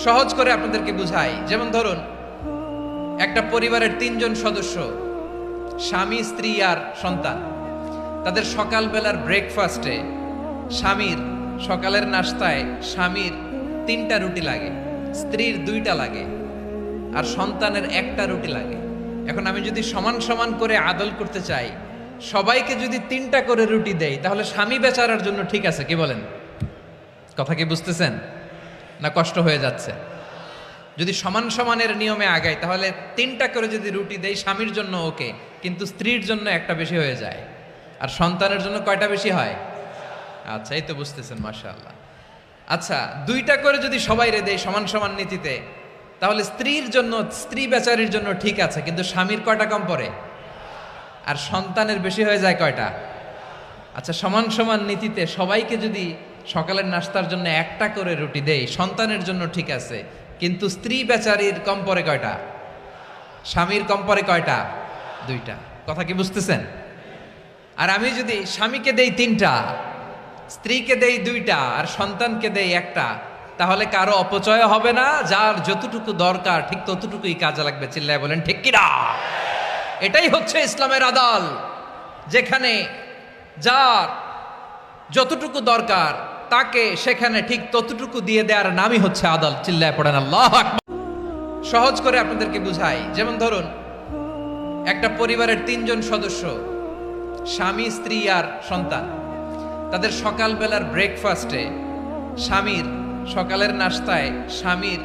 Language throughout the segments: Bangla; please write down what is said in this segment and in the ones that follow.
সহজ করে আপনাদেরকে বুঝাই। যেমন ধরুন, একটা পরিবারের 3 জন সদস্য, স্বামী, স্ত্রী আর সন্তান। তাদের সকালবেলার ব্রেকফাস্টে স্বামীর, সকালের নাস্তায় স্বামীর 3টা রুটি লাগে, স্ত্রীর 2টা লাগে, আর সন্তানের 1টা রুটি লাগে। এখন আমি যদি সমান সমান করে আদল করতে চাই, সবাইকে যদি 3টা করে রুটি দেই, তাহলে স্বামী বেচারার জন্য ঠিক আছে, কি বলেন? কথা কি বুঝতেছেন না কষ্ট হয়ে যাচ্ছে? যদি সমান সমানের নিয়মে আগাই, তাহলে 3টা করে যদি রুটি দেই স্বামীর জন্য ওকে, কিন্তু স্ত্রীর জন্য 1টা বেশি হয়ে যায়। আর সন্তানের জন্য কয়টা বেশি হয়? আচ্ছা, এই তো বুঝতেছেন, মাশাআল্লাহ। আচ্ছা, 2টা করে যদি সবাই দেই সমান সমান নীতিতে, তাহলে স্ত্রীর জন্য, স্ত্রী বেচারির জন্য ঠিক আছে, কিন্তু স্বামীর কয়টা কম পড়ে? আর সন্তানের বেশি হয়ে যায় কয়টা? আচ্ছা, সমান সমান নীতিতে সবাইকে যদি সকালের নাস্তার জন্য 1টা করে রুটি দেই, সন্তানের জন্য ঠিক আছে, কিন্তু স্ত্রী বেচারির কম পড়ে কয়টা? স্বামীর কম পড়ে কয়টা? 2টা। কথা কি বুঝতেছেন? আর আমি যদি স্বামীকে দেই 3টা, স্ত্রীকে দেই 2টা, আর সন্তানকে দেই 1টা, তাহলে কারো অপচয় হবে না। যার যতটুকু দরকার ঠিক ততটুকুই কাজে লাগবে। চিল্লায় বলেন ঠিক কিনা? এটাই হচ্ছে ইসলামের আদল, যেখানে যার যতটুকু দরকার তাকে সেখানে ঠিক ততটুকু দিয়ে দেওয়ার নামই হচ্ছে আদল। চিল্লায় পড়েন আল্লাহু আকবার। সহজ করে আপনাদেরকে বুঝাই। যেমন ধরুন, একটা পরিবারের 3 জন সদস্য, স্বামী, স্ত্রী আর সন্তান। তাদের সকালবেলার ব্রেকফাস্টে স্বামীর, সকালের নাস্তায় স্বামীর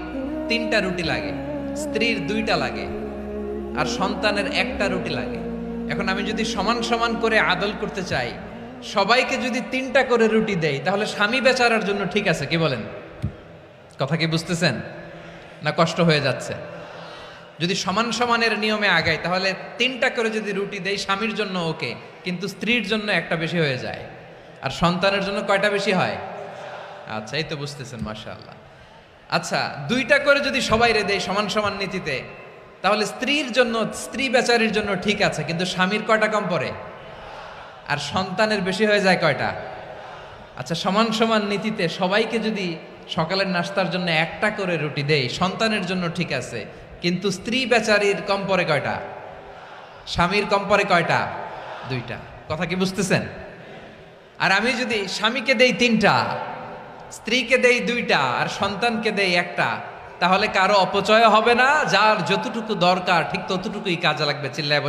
3টা রুটি লাগে, স্ত্রীর 2টা লাগে, আর সন্তানের 1টা রুটি লাগে। এখন আমি যদি সমান সমান করে আদল করতে চাই, সবাইকে যদি 3টা করে রুটি দেই, তাহলে স্বামী বেচারার জন্য ঠিক আছে, কি বলেন? কথা কি বুঝতেছেন না কষ্ট হয়ে যাচ্ছে? যদি সমান সমানের নিয়মে আগাই, তাহলে 3টা করে যদি রুটি দেই স্বামীর জন্য ওকে, কিন্তু স্ত্রীর জন্য 1টা বেশি হয়ে যায়। আর সন্তানের জন্য কয়টা বেশি হয়? আচ্ছা, এই তো বুঝতেছেন, মাশাআল্লাহ। আচ্ছা, 2টা করে যদি সবাই দেই সমান সমান নীতিতে, তাহলে স্ত্রীর জন্য, স্ত্রী বেচারির জন্য ঠিক আছে, কিন্তু স্বামীর কয়টা কম পড়ে? আর সন্তানের বেশি হয়ে যায় কয়টা? আচ্ছা, সমান সমান নীতিতে সবাইকে যদি সকালের নাস্তার জন্য 1টা করে রুটি দেই, সন্তানের জন্য ঠিক আছে, কিন্তু স্ত্রী বেচারির কম পড়ে কয়টা? স্বামীর কম পড়ে কয়টা? 2টা। কথা কি বুঝতেছেন? আর আমি যদি স্বামীকে দেই 3টা, স্ত্রীকে দেই 2টা, আর সন্তানকে দেই 1টা, তাহলে কারো অপচয় হবে না। যার যতটুকু দরকার ঠিক ততটুকুই কাজে লাগবে। চিল্লায়